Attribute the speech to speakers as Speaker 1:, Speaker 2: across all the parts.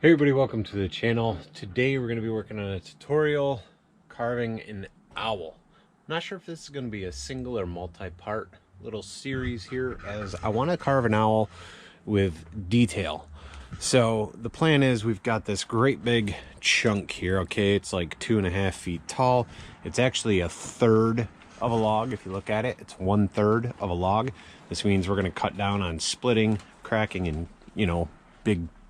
Speaker 1: Hey everybody, welcome to the channel. Today we're going to be working on a tutorial carving an owl. I'm not sure if this is going to be a single or multi-part little series here, as I want to carve an owl with detail. So the plan is we've got this great big chunk here, okay? It's like 2.5 feet tall. It's actually a third of a log. If you look at it, it's 1/3 of a log. This means we're going to cut down on splitting, cracking, and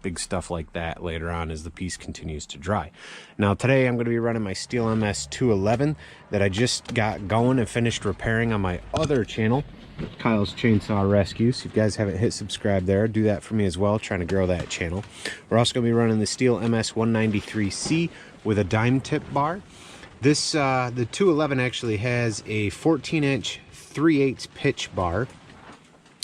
Speaker 1: big stuff like that later on as the piece continues to dry. Now today I'm going to be running my Steel MS 211 that I just got going and finished repairing on my other channel, Kyle's Chainsaw Rescue. So if you guys haven't hit subscribe there, do that for me as well, trying to grow that channel. We're also going to be running the Steel MS 193C with a dime tip bar. This the 211 actually has a 14-inch 3/8 pitch bar.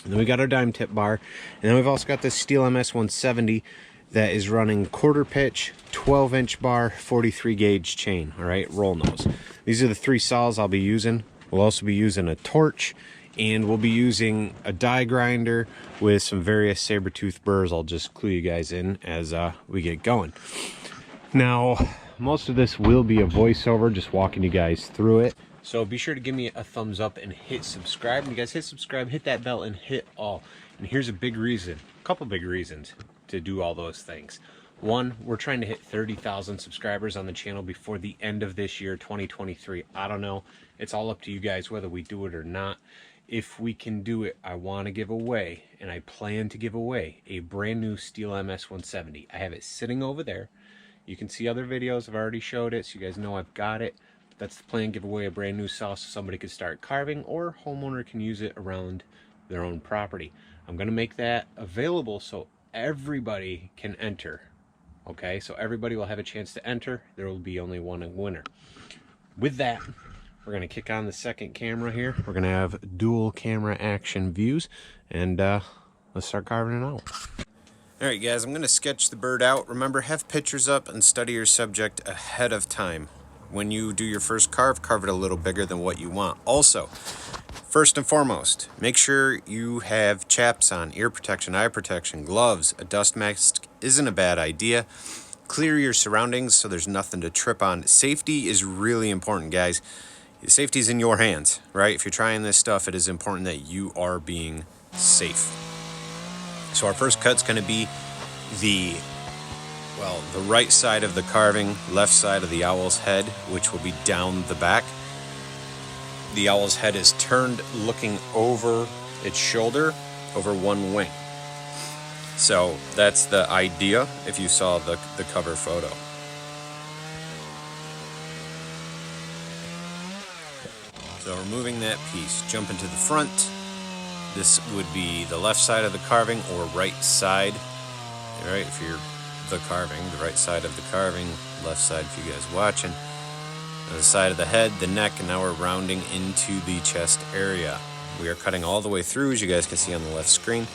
Speaker 1: And then we got our dime tip bar, and then we've also got this Steel MS 170 that is running 1/4 pitch, 12-inch bar, 43 gauge chain. All right, roll nose. These are the 3 saws I'll be using. We'll also be using a torch, and we'll be using a die grinder with some various Saburrtooth burrs. I'll just clue you guys in as we get going. Now, most of this will be a voiceover, just walking you guys through it. So be sure to give me a thumbs up and hit subscribe. And you guys hit subscribe, hit that bell, and hit all. And here's a big reason, a couple big reasons to do all those things. One, we're trying to hit 30,000 subscribers on the channel before the end of this year, 2023. I don't know. It's all up to you guys whether we do it or not. If we can do it, I want to give away, and I plan to give away, a brand new Steel MS 170. I have it sitting over there. You can see other videos. I've already showed it, so you guys know I've got it. That's the plan, give away a brand new saw so somebody could start carving, or homeowner can use it around their own property. I'm going to make that available so everybody can enter. Okay, so everybody will have a chance to enter. There will be only one winner. With that, we're going to kick on the second camera here. We're going to have dual camera action views, and let's start carving it out. All right, guys, I'm going to sketch the bird out. Remember, have pictures up and study your subject ahead of time. When you do your first carve it a little bigger than what you want. Also, first and foremost, make sure you have chaps on, ear protection, eye protection, gloves. A dust mask isn't a bad idea. Clear your surroundings so there's nothing to trip on. Safety is really important, guys. Safety is in your hands, right? If you're trying this stuff, it is important that you are being safe. So our first cut's going to be the right side of the carving, left side of the owl's head, which will be down the back. The owl's head is turned looking over its shoulder, over one wing. So that's the idea if you saw the cover photo. So removing that piece, jumping to the front. This would be the left side of the carving or right side. All right, if you're the carving, the right side of the carving, left side for you guys watching. On the side of the head, the neck, and now we're rounding into the chest area. We are cutting all the way through, as you guys can see on the left screen.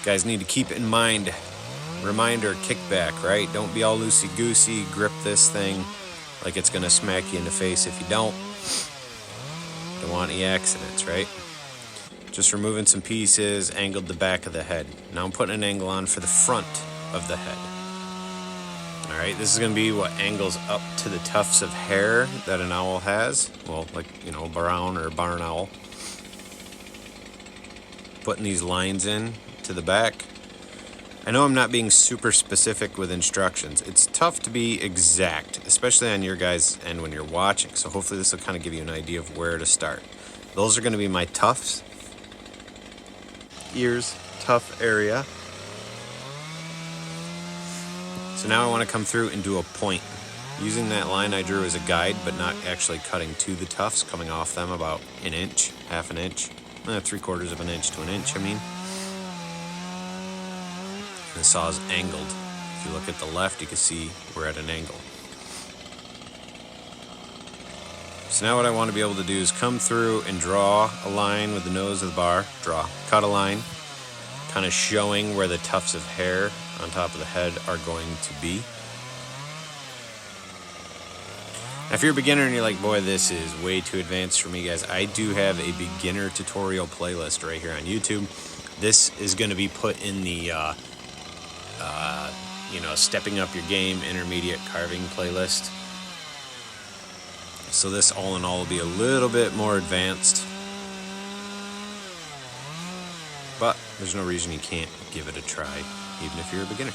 Speaker 1: Guys need to keep in mind, reminder, kickback, right? Don't be all loosey-goosey, grip this thing like it's gonna smack you in the face if you don't. Don't want any accidents, right? Just removing some pieces, angled the back of the head. Now I'm putting an angle on for the front of the head. All right, this is gonna be what angles up to the tufts of hair that an owl has. Well, like, a brown or barn owl. Putting these lines in to the back. I know I'm not being super specific with instructions. It's tough to be exact, especially on your guys' end when you're watching. So hopefully this will kind of give you an idea of where to start. Those are gonna be my tufts. Ears, tough area. So now I want to come through and do a point. Using that line I drew as a guide, but not actually cutting to the tufts, coming off them about an inch, half an inch, 3/4 of an inch to an inch, I mean. The saw is angled. If you look at the left, you can see we're at an angle. So now what I want to be able to do is come through and draw a line with the nose of the bar. Cut a line, kind of showing where the tufts of hair on top of the head are going to be. Now, if you're a beginner and you're like, boy, this is way too advanced for me, guys, I do have a beginner tutorial playlist right here on YouTube. This is going to be put in the, stepping up your game intermediate carving playlist. So this all in all will be a little bit more advanced. But there's no reason you can't give it a try, even if you're a beginner.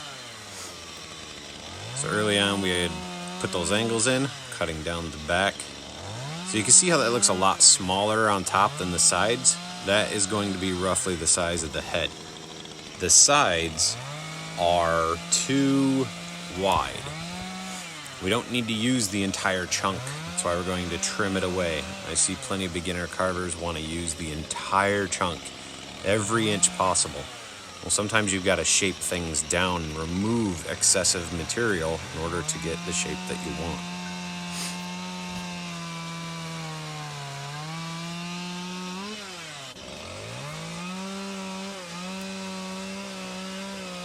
Speaker 1: So early on we had put those angles in, cutting down the back. So you can see how that looks a lot smaller on top than the sides. That is going to be roughly the size of the head. The sides are too wide. We don't need to use the entire chunk. That's why we're going to trim it away. I see plenty of beginner carvers want to use the entire chunk, every inch possible. Well, sometimes you've got to shape things down and remove excessive material in order to get the shape that you want.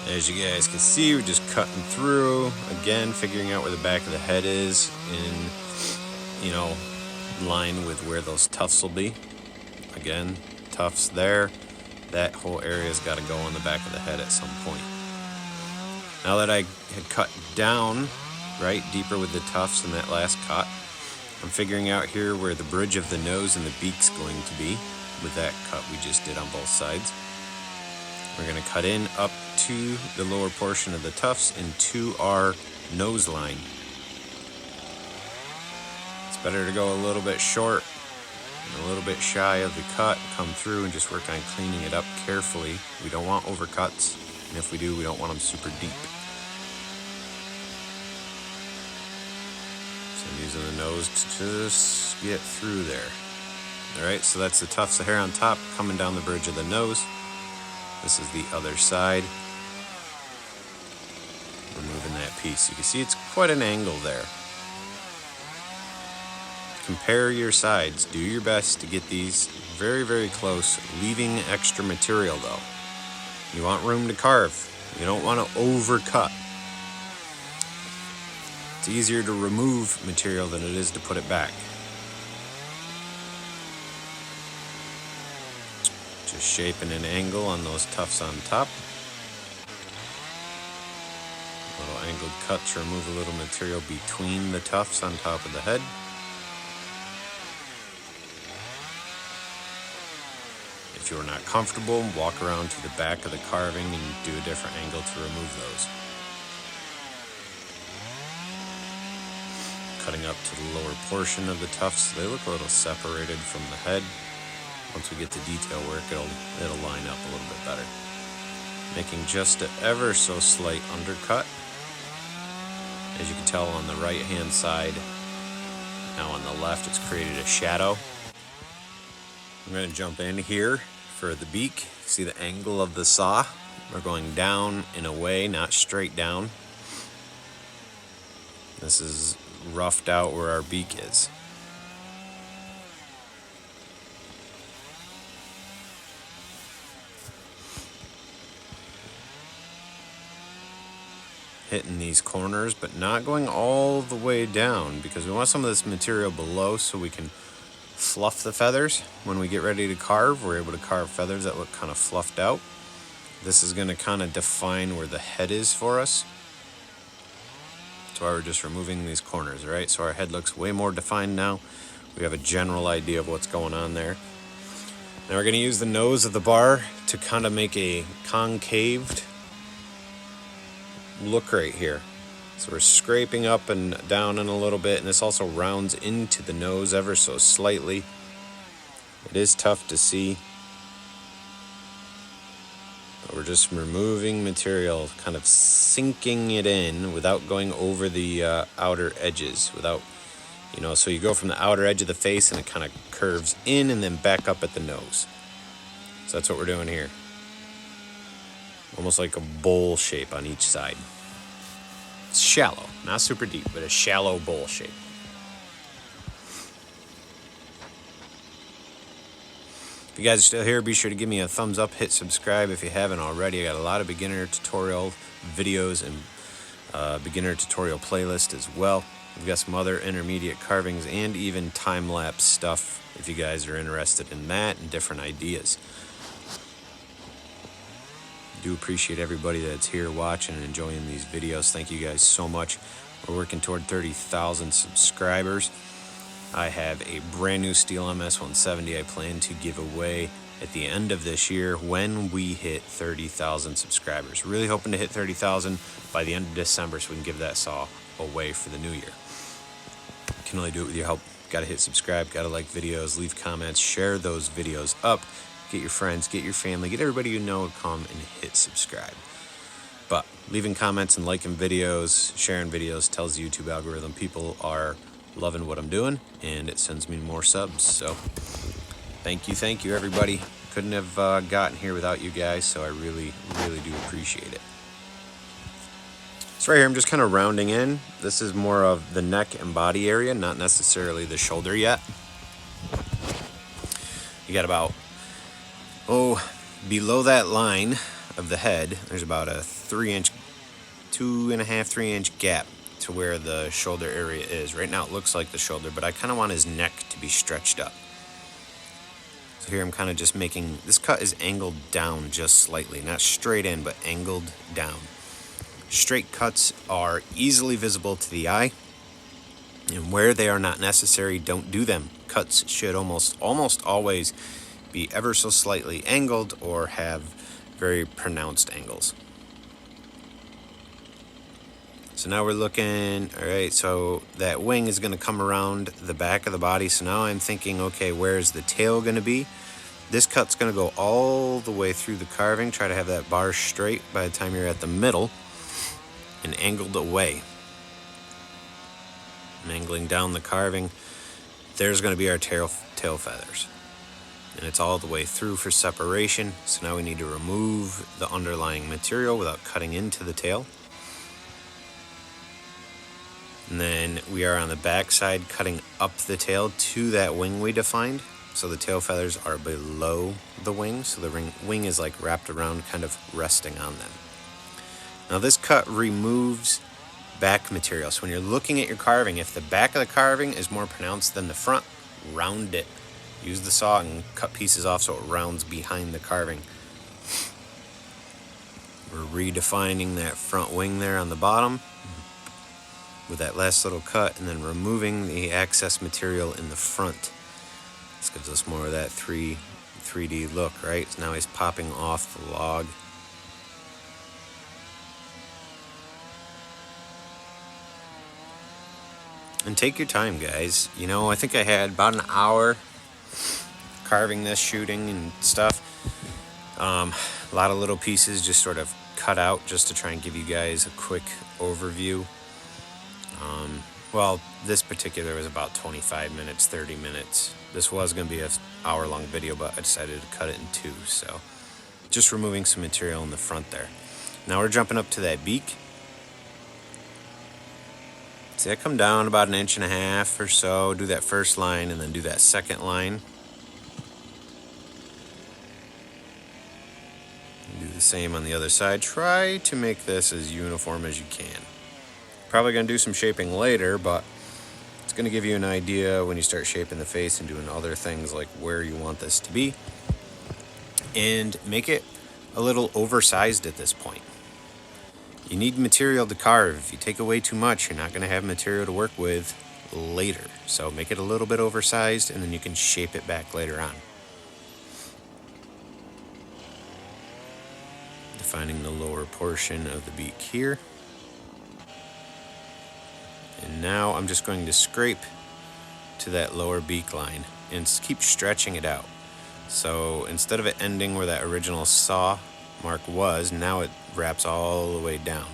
Speaker 1: As you guys can see, we're just cutting through, again, figuring out where the back of the head is in line with where those tufts will be. Again, tufts there. That whole area's got to go on the back of the head at some point. Now that I had cut down, right, deeper with the tufts in that last cut, I'm figuring out here where the bridge of the nose and the beak's going to be with that cut we just did on both sides. We're going to cut in up to the lower portion of the tufts into our nose line. It's better to go a little bit short and a little bit shy of the cut, come through and just work on cleaning it up carefully. We don't want overcuts, and if we do, we don't want them super deep. So I'm using the nose to just get through there. Alright, so that's the tufts of hair on top coming down the bridge of the nose. This is the other side. Removing that piece. You can see it's quite an angle there. Compare your sides. Do your best to get these very, very close, leaving extra material though. You want room to carve. You don't want to overcut. It's easier to remove material than it is to put it back. Just shaping an angle on those tufts on top. Little angled cut to remove a little material between the tufts on top of the head. If you're not comfortable, walk around to the back of the carving and do a different angle to remove those. Cutting up to the lower portion of the tufts, they look a little separated from the head. Once we get to detail work, it'll line up a little bit better. Making just an ever so slight undercut. As you can tell on the right hand side, now on the left it's created a shadow. I'm going to jump in here for the beak. See the angle of the saw? We're going down in a way, not straight down. This is roughed out where our beak is. Hitting these corners, but not going all the way down because we want some of this material below so we can fluff the feathers. When we get ready to carve, we're able to carve feathers that look kind of fluffed out. This is going to kind of define where the head is for us. That's why we're just removing these corners, right? So our head looks way more defined now. We have a general idea of what's going on there. Now we're going to use the nose of the bar to kind of make a concaved look right here. So we're scraping up and down in a little bit, and this also rounds into the nose ever so slightly. It is tough to see, but we're just removing material, kind of sinking it in without going over the outer edges, without, so you go from the outer edge of the face and it kind of curves in and then back up at the nose. So that's what we're doing here. Almost like a bowl shape on each side. It's shallow, not super deep, but a shallow bowl shape. If you guys are still here, be sure to give me a thumbs up, hit subscribe if you haven't already. I got a lot of beginner tutorial videos and beginner tutorial playlist as well. We've got some other intermediate carvings and even time-lapse stuff if you guys are interested in that and different ideas. Do appreciate everybody that's here watching and enjoying these videos. Thank you guys so much. We're working toward 30,000 subscribers. I have a brand new steel MS 170 I plan to give away at the end of this year when we hit 30,000 subscribers. Really hoping to hit 30,000 by the end of December so we can give that saw away for the new year. Can only do it with your help. Got to hit subscribe, got to like videos, leave comments, share those videos up. Get your friends, get your family, get everybody you know to come and hit subscribe. But leaving comments and liking videos, sharing videos tells the YouTube algorithm people are loving what I'm doing, and it sends me more subs. So thank you everybody. Couldn't have gotten here without you guys, so I really do appreciate it. So right here I'm just kind of rounding in. This is more of the neck and body area, not necessarily the shoulder yet. You got about below that line of the head, there's about a 2.5, 3 inch gap to where the shoulder area is. Right now it looks like the shoulder, but I kind of want his neck to be stretched up. So here I'm kind of just making, this cut is angled down just slightly, not straight in, but angled down. Straight cuts are easily visible to the eye, and where they are not necessary, don't do them. Cuts should almost always be ever so slightly angled or have very pronounced angles. So now we're looking, all right, so that wing is going to come around the back of the body. So now I'm thinking, okay, where's the tail going to be? This cut's going to go all the way through the carving. Try to have that bar straight by the time you're at the middle and angled away. And angling down the carving, there's going to be our tail feathers. And it's all the way through for separation. So now we need to remove the underlying material without cutting into the tail. And then we are on the back side cutting up the tail to that wing we defined. So the tail feathers are below the wing. So the wing is like wrapped around, kind of resting on them. Now this cut removes back material. So when you're looking at your carving, if the back of the carving is more pronounced than the front, round it. Use the saw and cut pieces off so it rounds behind the carving. We're redefining that front wing there on the bottom with that last little cut, and then removing the excess material in the front. This gives us more of that 3D look, right? So now he's popping off the log. And take your time, guys. You know, I think I had about an hour carving this, shooting and stuff. A lot of little pieces just sort of cut out just to try and give you guys a quick overview. Well, this particular was about 25 minutes, 30 minutes. This was going to be an hour-long video, but I decided to cut it in two. So just removing some material in the front there. Now we're jumping up to that beak. See, I come down about 1.5 inches or so, do that first line, and then do that second line. Do the same on the other side. Try to make this as uniform as you can. Probably going to do some shaping later, but it's going to give you an idea when you start shaping the face and doing other things like where you want this to be. And make it a little oversized at this point. You need material to carve. If you take away too much, you're not going to have material to work with later. So make it a little bit oversized, and then you can shape it back later on. Defining the lower portion of the beak here. And now I'm just going to scrape to that lower beak line and keep stretching it out. So instead of it ending where that original saw mark was, now it wraps all the way down.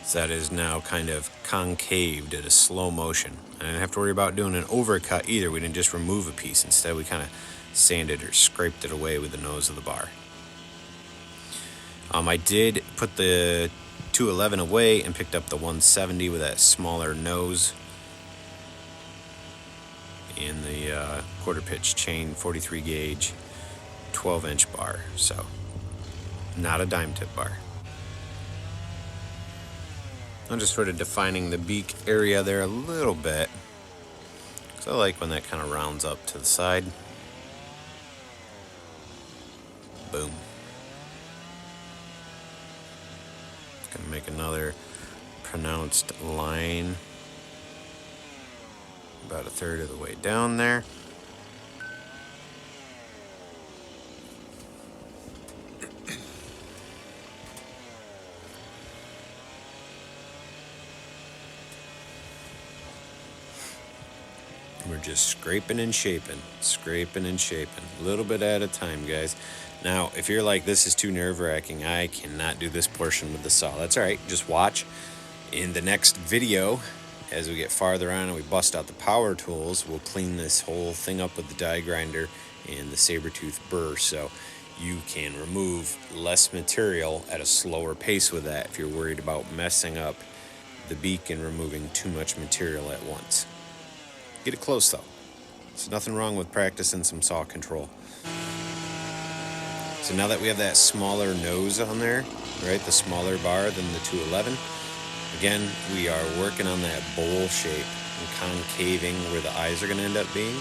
Speaker 1: So that is now kind of concaved at a slow motion. I didn't have to worry about doing an overcut either. We didn't just remove a piece. Instead, we kind of sanded or scraped it away with the nose of the bar. I did put the 211 away and picked up the 170 with that smaller nose and the quarter pitch chain 43 gauge 12-inch bar. So not a dime tip bar. I'm just sort of defining the beak area there a little bit, because I like when that kind of rounds up to the side. Boom. Gonna make another pronounced line about 1/3 of the way down there. We're just scraping and shaping, a little bit at a time, guys. Now, if you're like, this is too nerve-wracking, I cannot do this portion with the saw, that's all right. Just watch in the next video. As we get farther on and we bust out the power tools, we'll clean this whole thing up with the die grinder and the Saburrtooth burr, so you can remove less material at a slower pace with that if you're worried about messing up the beak and removing too much material at once. Get it close though. There's nothing wrong with practicing some saw control. So now that we have that smaller nose on there, right, the smaller bar than the 211, again, we are working on that bowl shape and concaving where the eyes are going to end up being.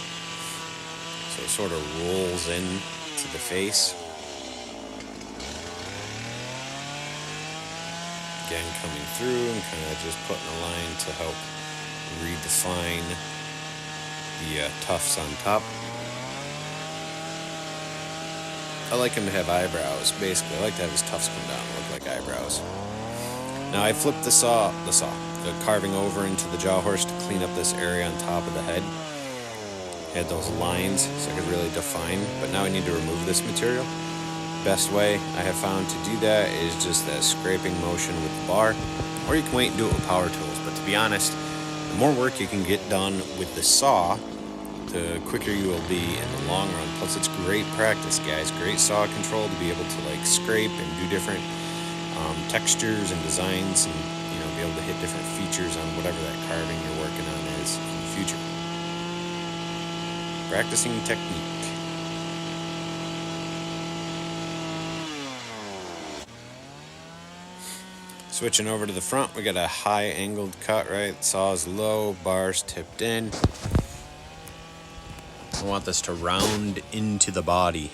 Speaker 1: So it sort of rolls in to the face. Again, coming through and kind of just putting a line to help redefine the tufts on top. I like him to have eyebrows, basically. I like to have his tufts come down and look like eyebrows. Now I flipped the carving over into the jaw horse to clean up this area on top of the head. Had those lines so I could really define, but now I need to remove this material. Best way I have found to do that is just that scraping motion with the bar, or you can wait and do it with power tools. But to be honest, the more work you can get done with the saw, the quicker you will be in the long run. Plus it's great practice, guys. Great saw control to be able to like scrape and do different textures and designs, and be able to hit different features on whatever that carving you're working on is in the future. Practicing technique. Switching over to the front, we got a high angled cut, right? Saw is low, bars tipped in. I want this to round into the body.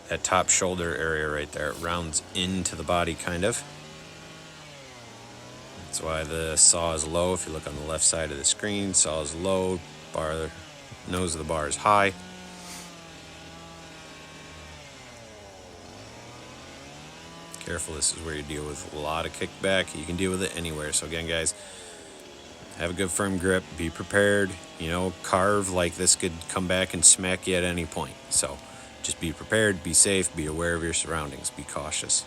Speaker 1: That top shoulder area right there, it rounds into the body kind of. That's why the saw is low. If you look on the left side of the screen, saw is low, nose of the bar is high. Careful, this is where you deal with a lot of kickback. You can deal with it anywhere. So again, guys, have a good firm grip, be prepared. Carve like this could come back and smack you at any point. So just be prepared, be safe, be aware of your surroundings, be cautious.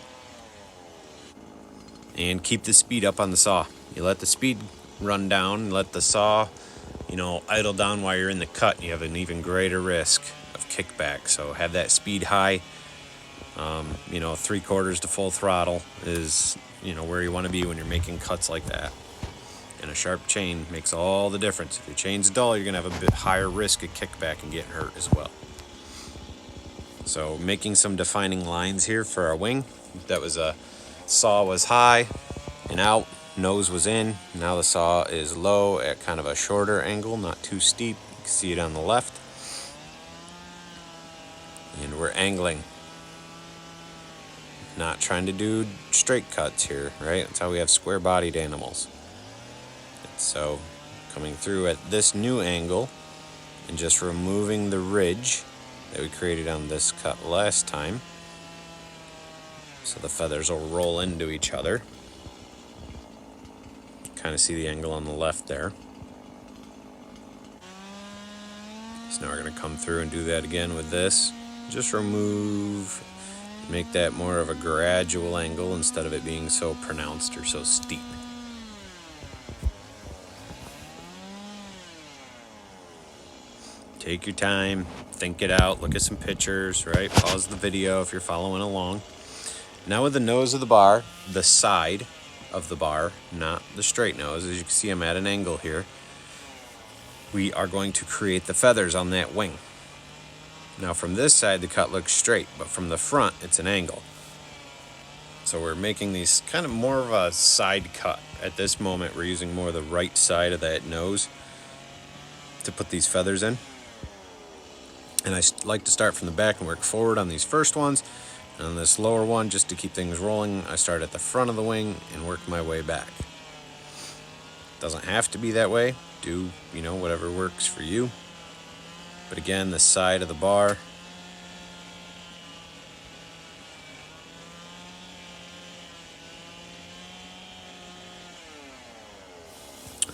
Speaker 1: And keep the speed up on the saw. You let the speed run down, let the saw, idle down while you're in the cut, you have an even greater risk of kickback. So have that speed high. 3/4 to full throttle is, where you want to be when you're making cuts like that. And a sharp chain makes all the difference. If your chain's dull, you're going to have a bit higher risk of kickback and getting hurt as well. So making some defining lines here for our wing. That was saw was high and out, nose was in. Now the saw is low at kind of a shorter angle, not too steep. You can see it on the left. And we're angling. Not trying to do straight cuts here, right? That's how we have square-bodied animals. So coming through at this new angle and just removing the ridge that we created on this cut last time. So the feathers will roll into each other. Kind of see the angle on the left there. So now we're going to come through and do that again with this. Just remove, make that more of a gradual angle instead of it being so pronounced or so steep. Take your time, think it out, look at some pictures, right? Pause the video if you're following along. Now with the nose of the bar, the side of the bar, not the straight nose, as you can see I'm at an angle here, we are going to create the feathers on that wing. Now from this side the cut looks straight, but from the front it's an angle. So we're making these kind of more of a side cut. At this moment we're using more of the right side of that nose to put these feathers in. And I like to start from the back and work forward on these first ones. And on this lower one, just to keep things rolling, I start at the front of the wing and work my way back. Doesn't have to be that way. Do, you know, whatever works for you. But again, the side of the bar.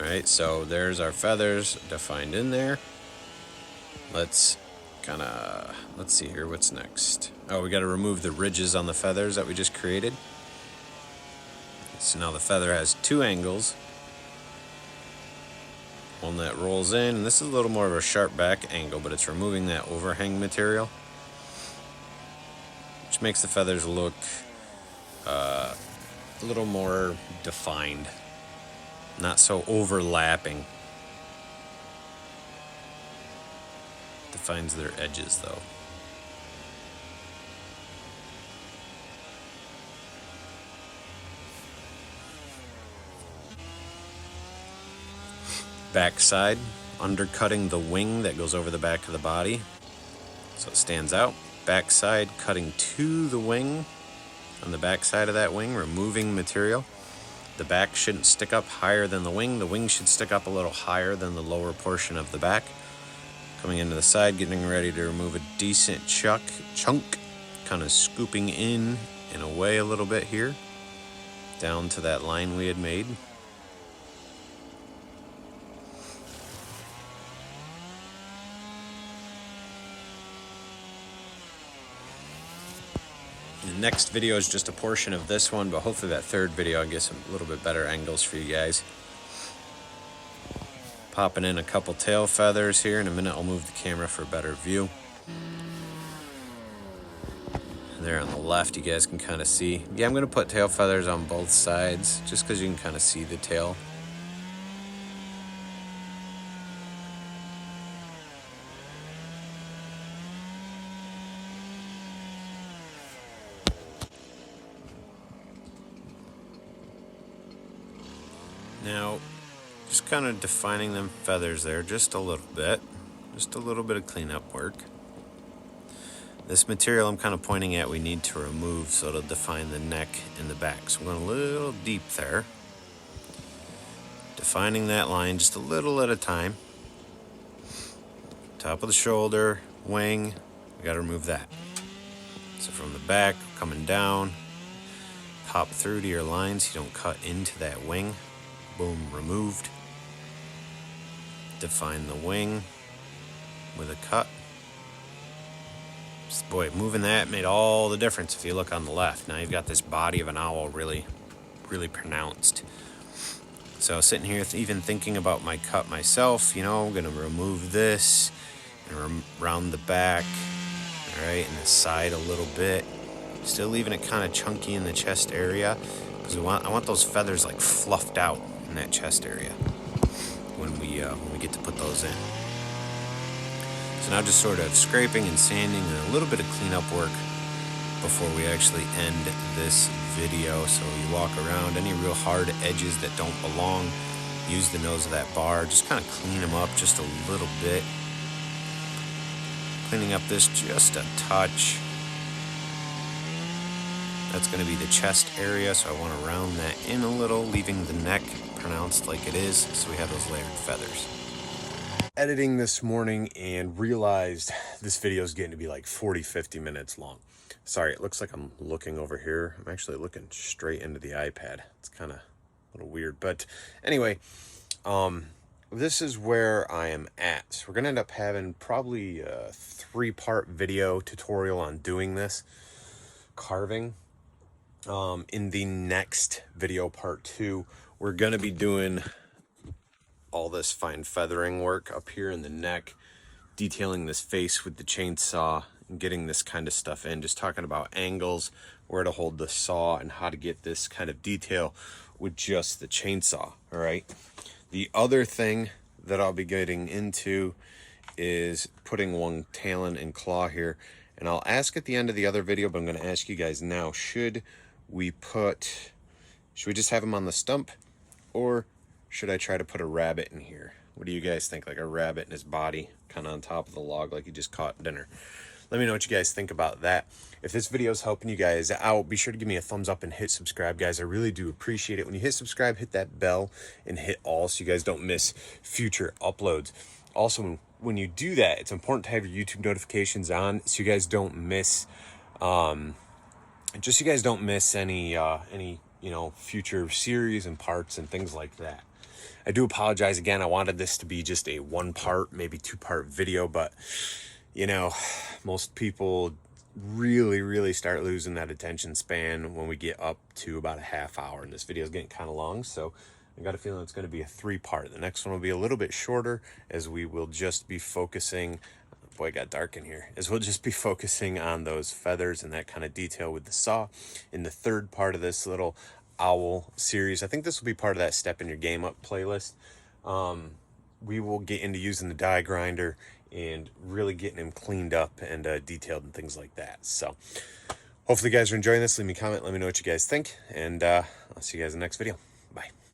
Speaker 1: Alright, so there's our feathers defined in there. Let's see here, what's next? Oh, we got to remove the ridges on the feathers that we just created. So now the feather has two angles. One that rolls in, and this is a little more of a sharp back angle, but it's removing that overhang material, which makes the feathers look a little more defined, not so overlapping. Defines their edges though. Backside, undercutting the wing that goes over the back of the body so it stands out. Backside, cutting to the wing on the back side of that wing, removing material. The back shouldn't stick up higher than the wing. The wing should stick up a little higher than the lower portion of the back. Coming into the side, getting ready to remove a decent chunk, kind of scooping in and away a little bit here, down to that line we had made. The next video is just a portion of this one, but hopefully that third video I'll get some a little bit better angles for you guys. Popping in a couple tail feathers here. In a minute I'll move the camera for a better view. There on the left you guys can kind of see. Yeah, I'm going to put tail feathers on both sides just because you can kind of see the tail. Now, just kind of defining them feathers there just a little bit of cleanup work. This material I'm kind of pointing at we need to remove so it'll define the neck and the back. So I'm going a little deep there. Defining that line just a little at a time. Top of the shoulder, wing, we got to remove that. So from the back, coming down, pop through to your lines so you don't cut into that wing. Boom, removed. Define the wing with a cut. Boy, moving that made all the difference if you look on the left. Now you've got this body of an owl really pronounced. So sitting here even thinking about my cut myself, you know, I'm going to remove this and round the back, all right, and the side a little bit. Still leaving it kind of chunky in the chest area because I want those feathers like fluffed out in that chest area when we get to put those in. So now just sort of scraping and sanding and a little bit of cleanup work before we actually end this video. So you walk around any real hard edges that don't belong, use the nose of that bar, just kind of clean them up just a little bit. Cleaning up this just a touch. That's going to be the chest area, so I want to round that in a little, leaving the neck pronounced like it is, so we have those layered feathers. Editing this morning and realized this video is getting to be like 40-50 minutes long. Sorry, it looks like I'm looking over here. I'm actually looking straight into the iPad. It's kind of a little weird, but anyway, this is where I am at. So we're gonna end up having probably a 3-part video tutorial on doing this carving. In the next video, part 2, we're gonna be doing all this fine feathering work up here in the neck, detailing this face with the chainsaw and getting this kind of stuff in, just talking about angles, where to hold the saw, and how to get this kind of detail with just the chainsaw. All right, the other thing that I'll be getting into is putting one talon and claw here, and I'll ask at the end of the other video, but I'm going to ask you guys now, should we just have them on the stump, or should I try to put a rabbit in here? What do you guys think? Like a rabbit and his body kind of on top of the log like he just caught dinner. Let me know what you guys think about that. If this video is helping you guys out, be sure to give me a thumbs up and hit subscribe, guys. I really do appreciate it. When you hit subscribe, hit that bell and hit all so you guys don't miss future uploads. Also, when you do that, it's important to have your YouTube notifications on so you guys don't miss just so you guys don't miss any you know, future series and parts and things like that. I do apologize again. I wanted this to be just a 1-part, maybe 2-part video, but you know, most people really start losing that attention span when we get up to about a half hour, and this video is getting kind of long, so I got a feeling it's going to be a 3-part. The next one will be a little bit shorter, as we will just be focusing, boy, it got dark in here, as we'll just be focusing on those feathers and that kind of detail with the saw. In the 3rd part of this little owl series, I think this will be part of that Step in Your Game Up playlist. We will get into using the die grinder and really getting him cleaned up and detailed and things like that. So hopefully you guys are enjoying this. Leave me a comment, let me know what you guys think, and I'll see you guys in the next video. Bye.